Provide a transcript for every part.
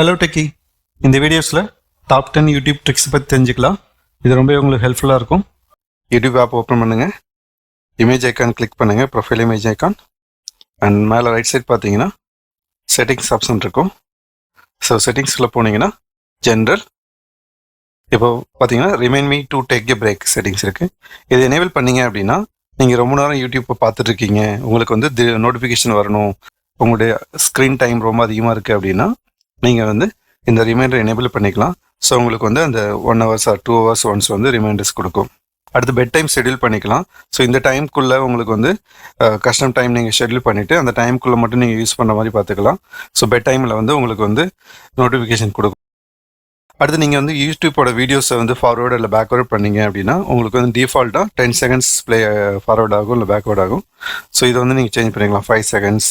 Hello techie, இந்த வீடியோஸில் top 10 YouTube tricks பற்றி தெரிஞ்சுக்கலாம். இது ரொம்ப உங்களுக்கு ஹெல்ப்ஃபுல்லாக இருக்கும். யூடியூப் ஆப் ஓப்பன் பண்ணுங்கள், இமேஜ் ஐக்கான் கிளிக் பண்ணுங்கள், ப்ரொஃபைல் இமேஜ் ஐக்கான். அண்ட் மேலே ரைட் சைட் பார்த்தீங்கன்னா செட்டிங்ஸ் ஆப்ஷன் இருக்கும். ஸோ செட்டிங்ஸில் போனீங்கன்னா ஜென்ரல், இப்போ பார்த்தீங்கன்னா remind me to take a break settings இருக்குது. இது எனேபிள் பண்ணீங்க அப்படின்னா நீங்கள் ரொம்ப நேரம் யூடியூப்பை பார்த்துட்டு இருக்கீங்க, உங்களுக்கு வந்து நோட்டிஃபிகேஷன் வரணும், உங்களுடைய ஸ்க்ரீன் டைம் ரொம்ப அதிகமாக இருக்குது அப்படின்னா நீங்கள் வந்து இந்த ரிமைண்டர் எனேபிள் பண்ணிக்கலாம். ஸோ உங்களுக்கு வந்து அந்த 1 hours ஆர் 2 hours ஒன்ஸ் வந்து ரிமைண்டர்ஸ் கொடுக்கும். அடுத்து பெட் டைம் ஷெட்யூல் பண்ணிக்கலாம். ஸோ இந்த டைம்குள்ளே உங்களுக்கு வந்து கஸ்டம் டைம் நீங்கள் ஷெட்யூல் பண்ணிவிட்டு அந்த டைம்குள்ளே மட்டும் நீங்கள் யூஸ் பண்ணுற மாதிரி பார்த்துக்கலாம். ஸோ பெட் டைமில் வந்து உங்களுக்கு வந்து நோட்டிஃபிகேஷன் கொடுக்கும். அடுத்து நீங்கள் வந்து யூடியூப்போட வீடியோஸை வந்து ஃபார்வர்டு இல்லை பேக்வேர்ட் பண்ணீங்க அப்படின்னா உங்களுக்கு வந்து டிஃபால்ட்டாக 10 seconds ப்ளே ஃபார்வர்ட் ஆகும் இல்லை பேக்வேர்ட் ஆகும். ஸோ இதை வந்து நீங்கள் சேஞ்ச் பண்ணிக்கலாம். 5 seconds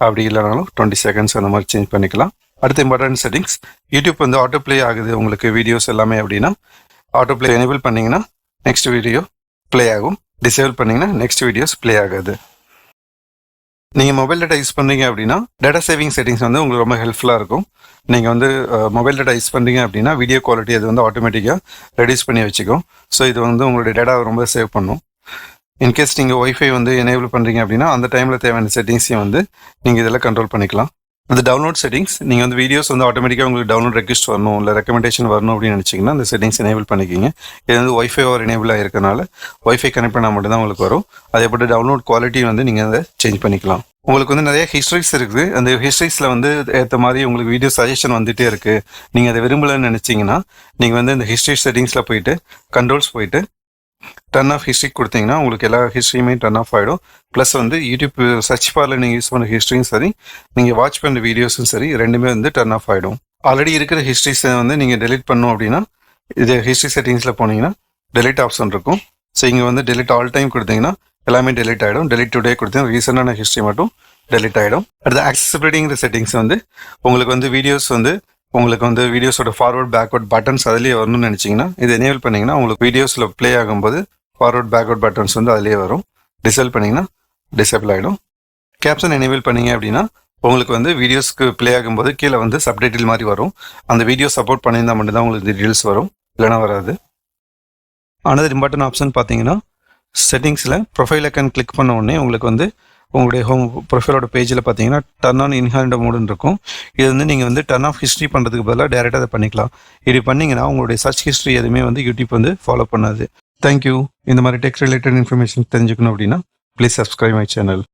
அப்படி இல்லைனாலும் 20 seconds அந்த மாதிரி சேஞ்ச் பண்ணிக்கலாம். அடுத்த இம்பார்ட்டன்ட் செட்டிங்ஸ், யூடியூப் வந்து ஆட்டோ ப்ளே ஆகுது உங்களுக்கு வீடியோஸ் எல்லாமே அப்படின்னா ஆட்டோ ப்ளே எனேபிள் பண்ணிங்கன்னா நெக்ஸ்ட் வீடியோ ப்ளே ஆகும், டிசேபிள் பண்ணிங்கன்னா நெக்ஸ்ட் வீடியோஸ் ப்ளே ஆகாது. நீங்கள் மொபைல் டேட்டா யூஸ் பண்ணுறீங்க அப்படின்னா டேட்டா சேவிங் செட்டிங்ஸ் வந்து உங்களுக்கு ரொம்ப ஹெல்ப்ஃபுல்லாக இருக்கும். நீங்கள் வந்து மொபைல் டேட்டா யூஸ் பண்ணுறீங்க அப்படின்னா வீடியோ குவாலிட்டி அது வந்து ஆட்டோமேட்டிக்காக ரெடியூஸ் பண்ணி வச்சுக்கும். ஸோ இது வந்து உங்களுடைய டேட்டாவை ரொம்ப சேவ் பண்ணும். இன்கேஸ் நீங்கள் ஒய்ஃபை வந்து எனேபிள் பண்ணுறீங்க அப்படின்னா அந்த டைமில் தேவையான செட்டிங்ஸையும் வந்து நீங்கள் இதில் கண்ட்ரோல் பண்ணிக்கலாம். இந்த டவுன்லோட் செட்டிங்ஸ், நீங்கள் வந்து வீடியோஸ் வந்து ஆட்டோமேட்டிக்காக உங்களுக்கு டவுன்லோட் ரெக்வெஸ்ட் வரணும் இல்லை ரெக்கமெண்டேஷன் வரணும் அப்படின்னு நினச்சிங்கன்னா அந்த செட்டிங்ஸ் எனேபிள் பண்ணிக்கிங்க. இது வந்து ஒய்ஃபை ஒரு எனேபிள் ஆகிருக்கனால ஒய்ஃபை கனெக்ட் பண்ணால் மட்டும்தான் உங்களுக்கு வரும். அதேபோல் டவுன்லோட் குவாலிட்டி வந்து நீங்கள் அதை சேஞ்ச் பண்ணிக்கலாம். உங்களுக்கு வந்து நிறைய ஹிஸ்ட்ரிஸ் இருக்குது. அந்த ஹிஸ்ட்ரிஸில் வந்து ஏற்ற மாதிரி உங்களுக்கு வீடியோ சஜஷன் வந்துகிட்டே இருக்குது. நீங்கள் அதை விரும்பலன்னு நினச்சிங்கன்னா நீங்கள் வந்து இந்த ஹிஸ்ட்ரி செட்டிங்ஸில் போயிட்டு கண்ட்ரோல்ஸ் போயிட்டு டர்ன் ஆஃப் ஹிஸ்ட்ரி கொடுத்தீங்கன்னா உங்களுக்கு எல்லா ஹிஸ்ட்ரியுமே டர்ன் ஆஃப் ஆகிடும். ப்ளஸ் வந்து யூடியூப் சர்ச் பாரில் நீங்கள் யூஸ் பண்ணுற ஹிஸ்ட்ரியும் சரி, நீங்கள் வாட்ச் பண்ணுற வீடியோஸும் சரி, ரெண்டுமே வந்து டர்ன் ஆஃப் ஆகிடும். ஆல்ரெடி இருக்கிற ஹிஸ்ட்ரிஸை வந்து நீங்கள் டெலிட் பண்ணணும் அப்படின்னா இது ஹிஸ்ட்ரி செட்டிங்ஸில் போனீங்கன்னா டெலிட் ஆப்ஷன் இருக்கும். ஸோ இங்கே வந்து டெலிட் ஆல் டைம் கொடுத்தீங்கன்னா எல்லாமே டெலிட் ஆகிடும். டெலிட் டுடே கொடுத்தீங்கன்னா ரீசெண்டான ஹிஸ்ட்ரி மட்டும் டெலிட் ஆகிடும். அடுத்து ஆக்சசிபிலிட்டிங்கிற செட்டிங்ஸ் வந்து உங்களுக்கு வந்து வீடியோஸோட ஃபார்வர்ட் பேக்வர்ட் பட்டன்ஸ் அதிலேயே வரணும்னு நினச்சிங்கன்னா இது எனேபிள் பண்ணிங்கன்னா உங்களுக்கு வீடியோஸில் ப்ளே ஆகும்போது ஃபார்வர்ட் பேக்வர்ட் பட்டன்ஸ் வந்து அதிலேயே வரும். டிசேபிள் பண்ணிங்கன்னா டிசேபிள் ஆகிடும். கேப்ஷன் எனேபிள் பண்ணீங்க அப்படின்னா உங்களுக்கு வந்து வீடியோஸ்க்கு ப்ளே ஆகும்போது கீழே வந்து சப்டைட்டில் மாதிரி வரும். அந்த வீடியோ சப்போர்ட் பண்ணியிருந்தால் மட்டும்தான் உங்களுக்கு டீட்டெயில்ஸ் வரும், இல்லைனா வராது. ஆனால் இம்பார்ட்டன்ட் ஆப்ஷன் பார்த்தீங்கன்னா செட்டிங்ஸில் ப்ரொஃபைல் ஐக்கான் கிளிக் பண்ண உடனே உங்களுக்கு வந்து உங்களுடைய ஹோம் ப்ரொஃபைலோட பேஜில் பார்த்தீங்கன்னா டர்ன் ஆன் இன்ஹேண்ட் மோடுன்னு இருக்கும். இது வந்து நீங்கள் வந்து டர்ன் ஆஃப் ஹிஸ்ட்ரி பண்ணுறதுக்கு பதிலாக டேரெக்டாக அதை பண்ணிக்கலாம். இப்படி பண்ணிங்கன்னா உங்களுடைய சர்ச் ஹிஸ்ட்ரி எதுவுமே வந்து யூடியூப் வந்து ஃபாலோ பண்ணாது. தேங்க்யூ. இந்த மாதிரி டெக் ரிலேட்டட் இன்ஃபர்மேஷன் தெரிஞ்சுக்கணும் அப்படின்னா ப்ளீஸ் சப்ஸ்கிரைப் மை சேனல்.